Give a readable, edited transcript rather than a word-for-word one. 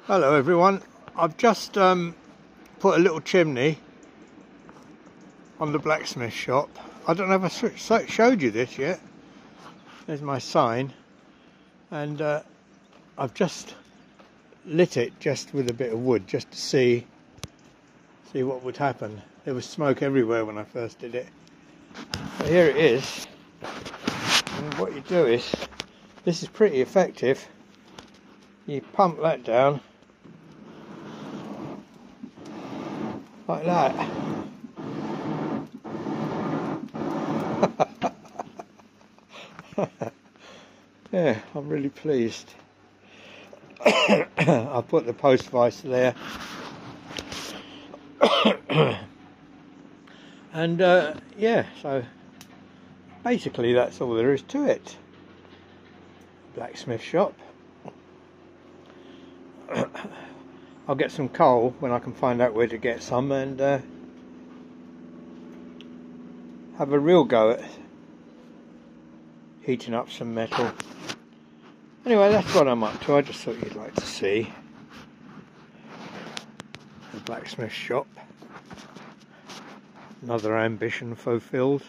Hello everyone, I've just put a little chimney on the blacksmith shop. I don't know if I showed you this yet. There's my sign, and I've just lit it just with a bit of wood just to see what would happen. There was smoke everywhere when I first did it. But here it is, and what you do is, this is pretty effective. You pump that down like that. Yeah, I'm really pleased. I'll put the post vise there. And yeah, so basically that's all there is to it. Blacksmith shop. I'll get some coal when I can find out where to get some, and have a real go at heating up some metal. Anyway, that's what I'm up to. I just thought you'd like to see the blacksmith shop. Another ambition fulfilled.